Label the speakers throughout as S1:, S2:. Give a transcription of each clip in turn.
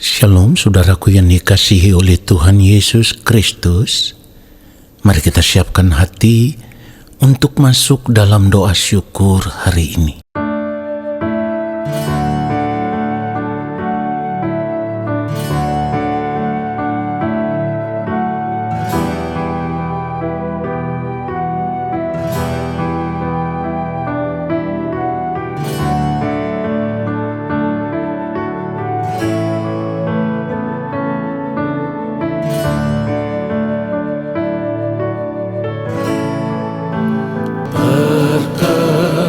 S1: Shalom saudaraku yang dikasihi oleh Tuhan Yesus Kristus. Mari kita siapkan hati untuk masuk dalam doa syukur hari ini.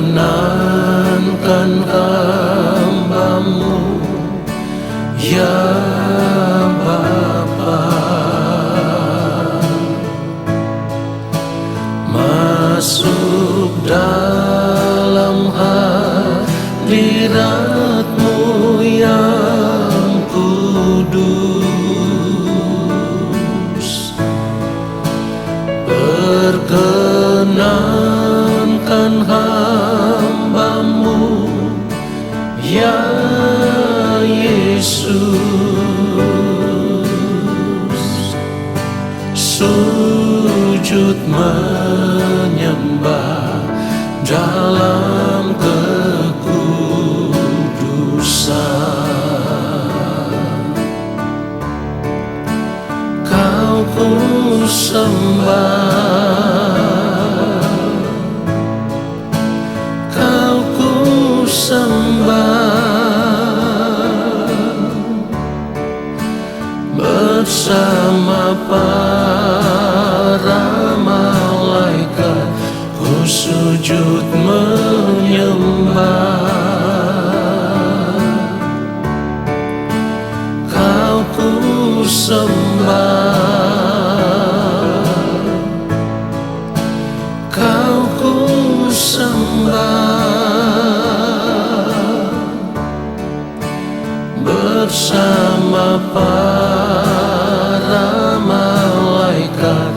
S1: Perkenankan hamba-Mu, ya Bapa, masuk dalam hadirat-Mu yang kudus. Perkenankan hamba-Mu, ya Yesus, sujud menyembah dalam kekudusan. Kau ku sembah, Kau ku sembah, bersama para malaikat ku sujud menyembah. Kau ku sembah, Kau ku sembah, bersama para malaikat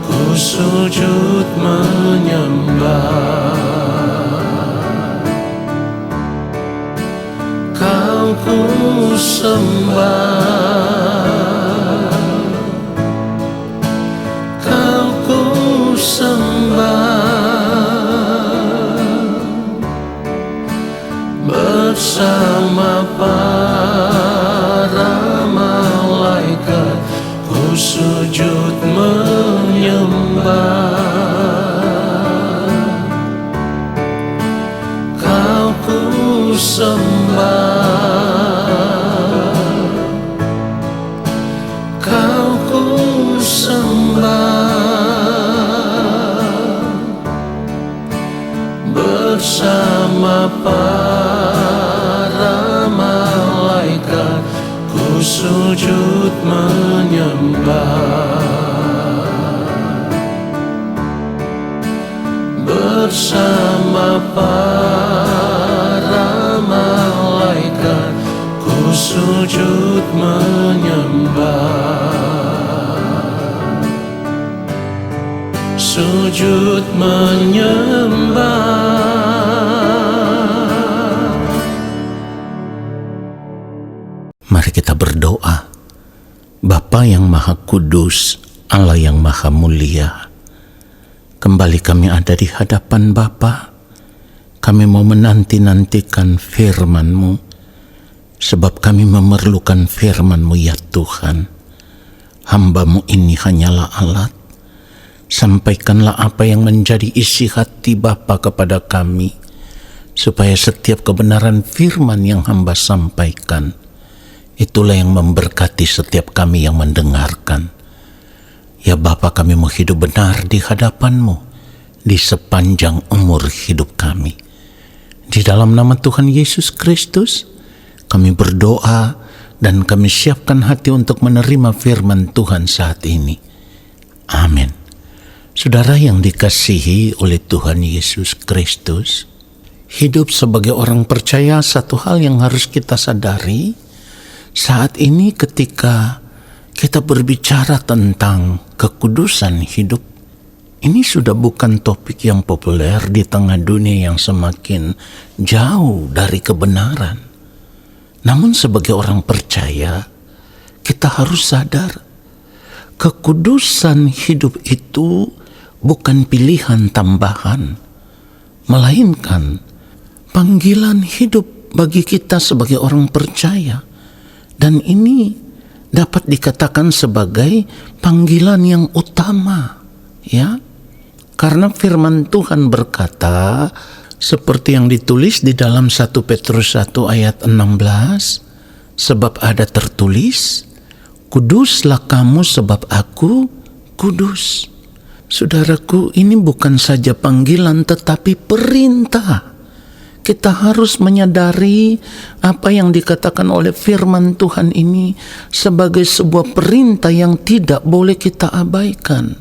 S1: ku sujud menyembah. Kau ku sembah, Kau ku sembah, bersama para malaikat ku sujud menyembah. Kau ku sembah, Kau ku sembah, bersama para malaikat ku sujud menyembah. Bersama para malaikat ku sujud menyembah. Sujud menyembah. Mari kita berdoa. Bapa yang Maha Kudus, Allah yang Maha Mulia, kembali kami ada di hadapan Bapa. Kami mau menanti-nantikan firman-Mu, sebab kami memerlukan firman-Mu ya Tuhan. Hamba-Mu ini hanyalah alat. Sampaikanlah apa yang menjadi isi hati Bapa kepada kami, supaya setiap kebenaran firman yang hamba sampaikan, itulah yang memberkati setiap kami yang mendengarkan. Ya Bapa, kami mau hidup benar di hadapan-Mu di sepanjang umur hidup kami. Di dalam nama Tuhan Yesus Kristus, kami berdoa dan kami siapkan hati untuk menerima firman Tuhan saat ini. Amin. Saudara yang dikasihi oleh Tuhan Yesus Kristus, hidup sebagai orang percaya satu hal yang harus kita sadari saat ini ketika kita berbicara tentang kekudusan hidup. Ini sudah bukan topik yang populer di tengah dunia yang semakin jauh dari kebenaran. Namun sebagai orang percaya, kita harus sadar, kekudusan hidup itu bukan pilihan tambahan, melainkan panggilan hidup bagi kita sebagai orang percaya. Dan ini dapat dikatakan sebagai panggilan yang utama, ya. Karena firman Tuhan berkata, seperti yang ditulis di dalam 1 Petrus 1 ayat 16, sebab ada tertulis, kuduslah kamu sebab aku kudus. Saudaraku, ini bukan saja panggilan tetapi perintah. Kita harus menyadari apa yang dikatakan oleh firman Tuhan ini sebagai sebuah perintah yang tidak boleh kita abaikan.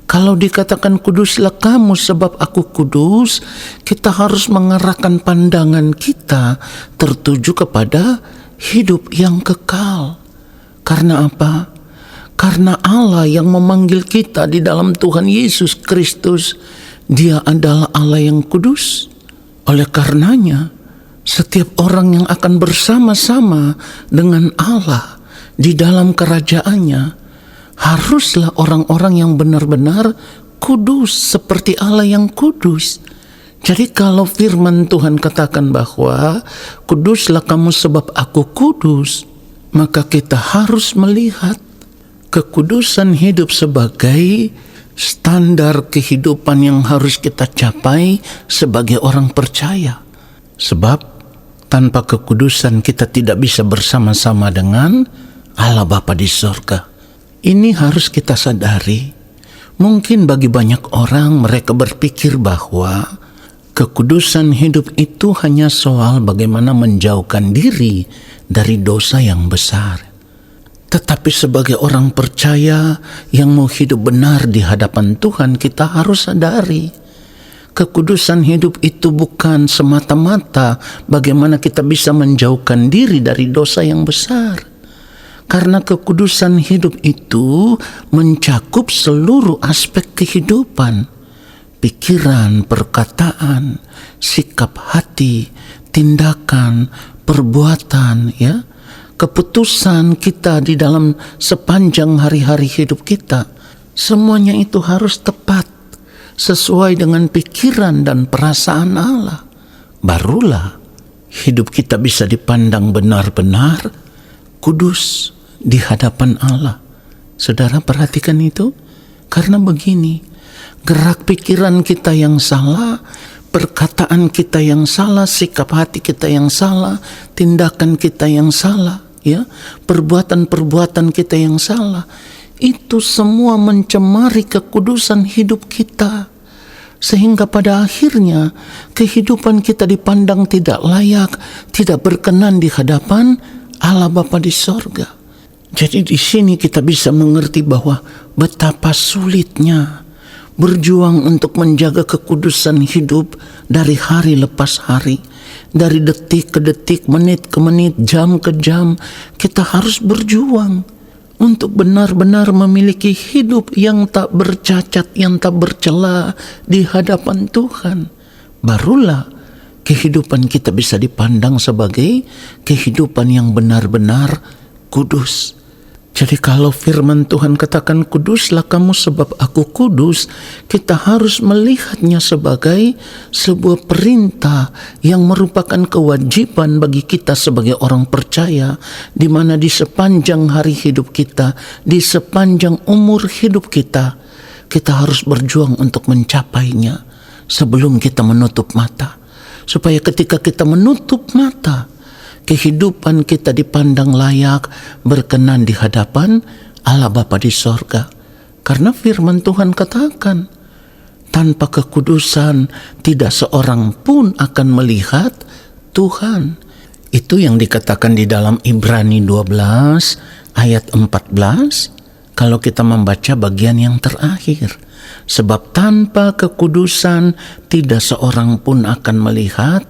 S1: Kalau dikatakan kuduslah kamu sebab aku kudus, kita harus mengarahkan pandangan kita tertuju kepada hidup yang kekal. Karena apa? Karena Allah yang memanggil kita di dalam Tuhan Yesus Kristus, Dia adalah Allah yang kudus. Oleh karenanya, setiap orang yang akan bersama-sama dengan Allah di dalam kerajaannya, haruslah orang-orang yang benar-benar kudus seperti Allah yang kudus. Jadi kalau firman Tuhan katakan bahwa kuduslah kamu sebab aku kudus, maka kita harus melihat kekudusan hidup sebagai standar kehidupan yang harus kita capai sebagai orang percaya. Sebab tanpa kekudusan kita tidak bisa bersama-sama dengan Allah Bapa di sorga. Ini harus kita sadari. Mungkin bagi banyak orang mereka berpikir bahwa kekudusan hidup itu hanya soal bagaimana menjauhkan diri dari dosa yang besar. Tetapi sebagai orang percaya yang mau hidup benar di hadapan Tuhan, kita harus sadari kekudusan hidup itu bukan semata-mata bagaimana kita bisa menjauhkan diri dari dosa yang besar. Karena kekudusan hidup itu mencakup seluruh aspek kehidupan, pikiran, perkataan, sikap hati, tindakan, perbuatan, ya, keputusan kita di dalam sepanjang hari-hari hidup kita. Semuanya itu harus tepat, sesuai dengan pikiran dan perasaan Allah. Barulah hidup kita bisa dipandang benar-benar kudus di hadapan Allah. Saudara perhatikan itu, karena begini, gerak pikiran kita yang salah, perkataan kita yang salah, sikap hati kita yang salah, tindakan kita yang salah, ya, perbuatan-perbuatan kita yang salah, itu semua mencemari kekudusan hidup kita. Sehingga pada akhirnya kehidupan kita dipandang tidak layak, tidak berkenan di hadapan Allah Bapa di sorga. Jadi di sini kita bisa mengerti bahwa betapa sulitnya berjuang untuk menjaga kekudusan hidup dari hari lepas hari, dari detik ke detik, menit ke menit, jam ke jam. Kita harus berjuang untuk benar-benar memiliki hidup yang tak bercacat, yang tak bercela di hadapan Tuhan. Barulah kehidupan kita bisa dipandang sebagai kehidupan yang benar-benar kudus. Jadi kalau firman Tuhan katakan kuduslah kamu sebab aku kudus, kita harus melihatnya sebagai sebuah perintah yang merupakan kewajiban bagi kita sebagai orang percaya, di mana di sepanjang hari hidup kita, di sepanjang umur hidup kita, kita harus berjuang untuk mencapainya sebelum kita menutup mata. Supaya ketika kita menutup mata, kehidupan kita dipandang layak, berkenan di hadapan Allah Bapa di sorga. Karena firman Tuhan katakan, tanpa kekudusan tidak seorang pun akan melihat Tuhan. Itu yang dikatakan di dalam Ibrani 12 ayat 14, kalau kita membaca bagian yang terakhir. Sebab tanpa kekudusan tidak seorang pun akan melihat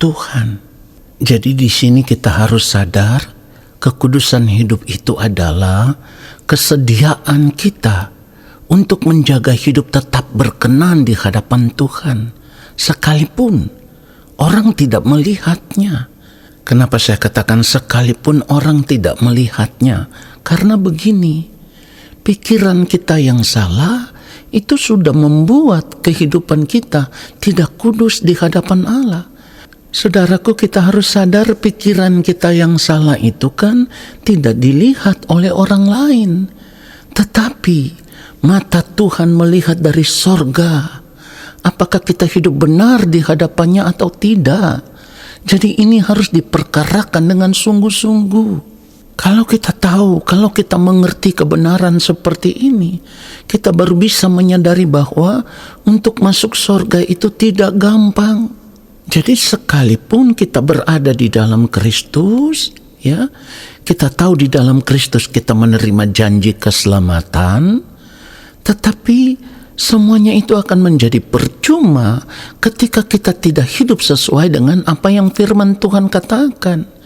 S1: Tuhan. Jadi di sini kita harus sadar, kekudusan hidup itu adalah kesediaan kita untuk menjaga hidup tetap berkenan di hadapan Tuhan, sekalipun orang tidak melihatnya. Kenapa saya katakan sekalipun orang tidak melihatnya? Karena begini, pikiran kita yang salah itu sudah membuat kehidupan kita tidak kudus di hadapan Allah. Saudaraku, kita harus sadar pikiran kita yang salah itu kan tidak dilihat oleh orang lain. Tetapi mata Tuhan melihat dari sorga. Apakah kita hidup benar di hadapannya atau tidak? Jadi ini harus diperkarakan dengan sungguh-sungguh. Kalau kita tahu, kalau kita mengerti kebenaran seperti ini, kita baru bisa menyadari bahwa untuk masuk surga itu tidak gampang. Jadi sekalipun kita berada di dalam Kristus, ya, kita tahu di dalam Kristus kita menerima janji keselamatan, tetapi semuanya itu akan menjadi percuma ketika kita tidak hidup sesuai dengan apa yang firman Tuhan katakan.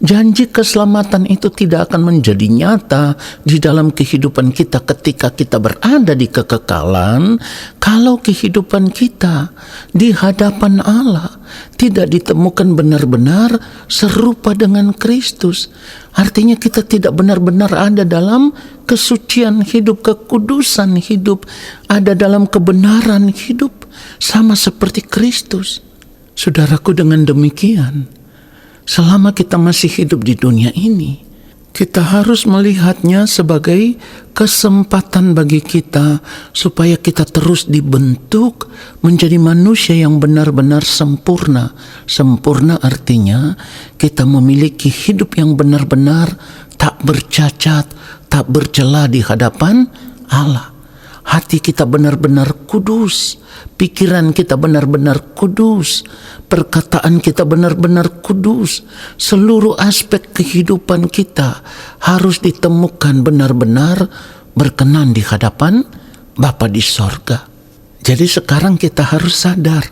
S1: Janji keselamatan itu tidak akan menjadi nyata di dalam kehidupan kita ketika kita berada di kekekalan kalau kehidupan kita di hadapan Allah tidak ditemukan benar-benar serupa dengan Kristus. Artinya kita tidak benar-benar ada dalam kesucian hidup, kekudusan hidup, ada dalam kebenaran hidup sama seperti Kristus. Saudaraku, dengan demikian, selama kita masih hidup di dunia ini, kita harus melihatnya sebagai kesempatan bagi kita supaya kita terus dibentuk menjadi manusia yang benar-benar sempurna. Sempurna artinya kita memiliki hidup yang benar-benar tak bercacat, tak bercela di hadapan Allah. Hati kita benar-benar kudus, pikiran kita benar-benar kudus, perkataan kita benar-benar kudus. Seluruh aspek kehidupan kita harus ditemukan benar-benar berkenan di hadapan Bapa di sorga. Jadi sekarang kita harus sadar,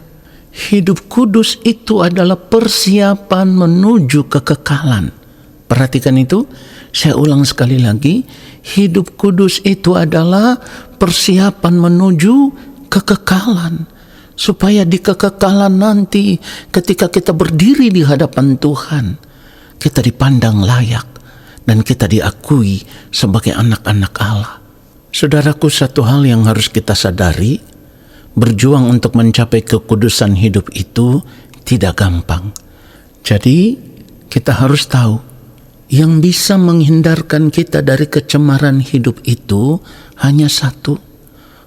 S1: hidup kudus itu adalah persiapan menuju kekekalan. Perhatikan itu, saya ulang sekali lagi, hidup kudus itu adalah persiapan menuju kekekalan. Supaya di kekekalan nanti ketika kita berdiri di hadapan Tuhan, kita dipandang layak dan kita diakui sebagai anak-anak Allah. Saudaraku, satu hal yang harus kita sadari, berjuang untuk mencapai kekudusan hidup itu tidak gampang. Jadi kita harus tahu, yang bisa menghindarkan kita dari kecemaran hidup itu hanya satu,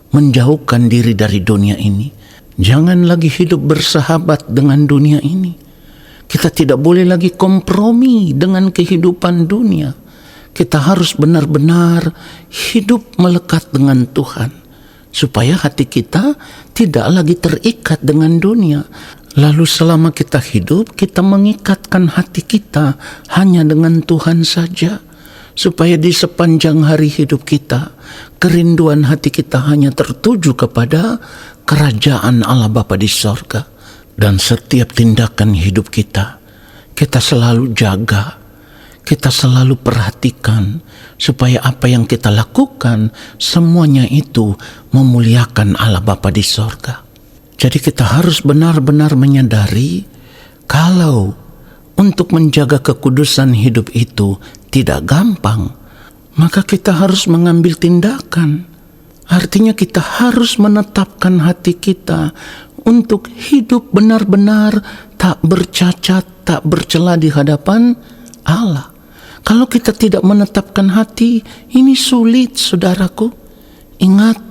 S1: menjauhkan diri dari dunia ini. Jangan lagi hidup bersahabat dengan dunia ini. Kita tidak boleh lagi kompromi dengan kehidupan dunia. Kita harus benar-benar hidup melekat dengan Tuhan, supaya hati kita tidak lagi terikat dengan dunia. Lalu selama kita hidup, kita mengikatkan hati kita hanya dengan Tuhan saja. Supaya di sepanjang hari hidup kita, kerinduan hati kita hanya tertuju kepada kerajaan Allah Bapa di sorga. Dan setiap tindakan hidup kita selalu jaga, kita selalu perhatikan, supaya apa yang kita lakukan, semuanya itu memuliakan Allah Bapa di sorga. Jadi kita harus benar-benar menyadari kalau untuk menjaga kekudusan hidup itu tidak gampang, maka kita harus mengambil tindakan. Artinya kita harus menetapkan hati kita untuk hidup benar-benar tak bercacat, tak bercela di hadapan Allah. Kalau kita tidak menetapkan hati, ini sulit, saudaraku. Ingat,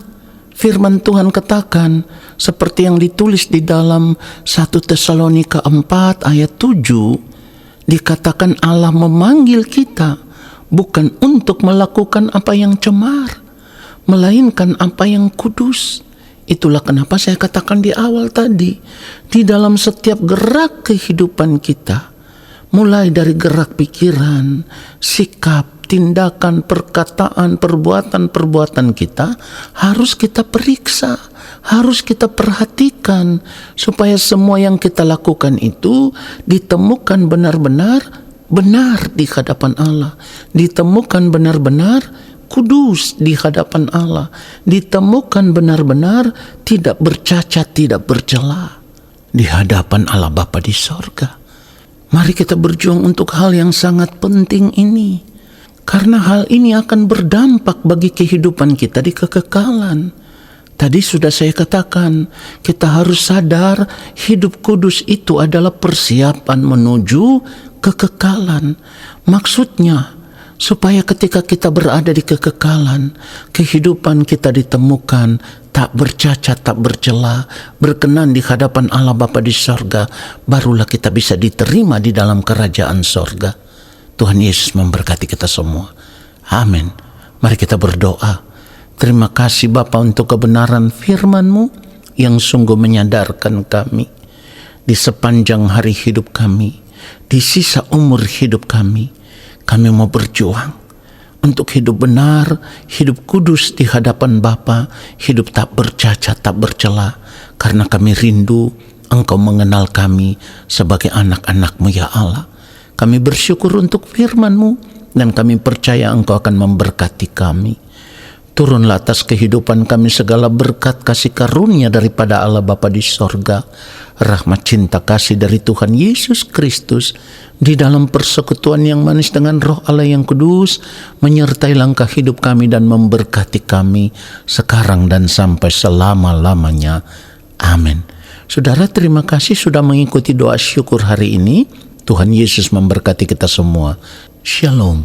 S1: firman Tuhan katakan seperti yang ditulis di dalam 1 Tesalonika 4 ayat 7, dikatakan Allah memanggil kita bukan untuk melakukan apa yang cemar, melainkan apa yang kudus. Itulah kenapa saya katakan di awal tadi, di dalam setiap gerak kehidupan kita, mulai dari gerak pikiran, sikap, tindakan, perkataan, perbuatan kita harus kita periksa, harus kita perhatikan supaya semua yang kita lakukan itu ditemukan benar-benar benar di hadapan Allah, ditemukan benar-benar kudus di hadapan Allah, ditemukan benar-benar tidak bercacat, tidak bercela di hadapan Allah Bapa di sorga. Mari kita berjuang untuk hal yang sangat penting ini. Karena hal ini akan berdampak bagi kehidupan kita di kekekalan. Tadi sudah saya katakan, kita harus sadar hidup kudus itu adalah persiapan menuju kekekalan. Maksudnya, supaya ketika kita berada di kekekalan, kehidupan kita ditemukan tak bercacat, tak bercela, berkenan di hadapan Allah Bapa di sorga, barulah kita bisa diterima di dalam kerajaan sorga. Tuhan Yesus memberkati kita semua. Amin. Mari kita berdoa. Terima kasih Bapa untuk kebenaran firman-Mu yang sungguh menyadarkan kami di sepanjang hari hidup kami, di sisa umur hidup kami mau berjuang untuk hidup benar, hidup kudus di hadapan Bapa, hidup tak bercacat, tak bercela, karena kami rindu Engkau mengenal kami sebagai anak-anak-Mu ya Allah. Kami bersyukur untuk firman-Mu dan kami percaya Engkau akan memberkati kami. Turunlah atas kehidupan kami segala berkat kasih karunia daripada Allah Bapa di sorga, rahmat cinta kasih dari Tuhan Yesus Kristus, di dalam persekutuan yang manis dengan Roh Allah yang kudus, menyertai langkah hidup kami dan memberkati kami sekarang dan sampai selama-lamanya. Amin. Saudara, terima kasih sudah mengikuti doa syukur hari ini. Tuhan Yesus memberkati kita semua. Shalom.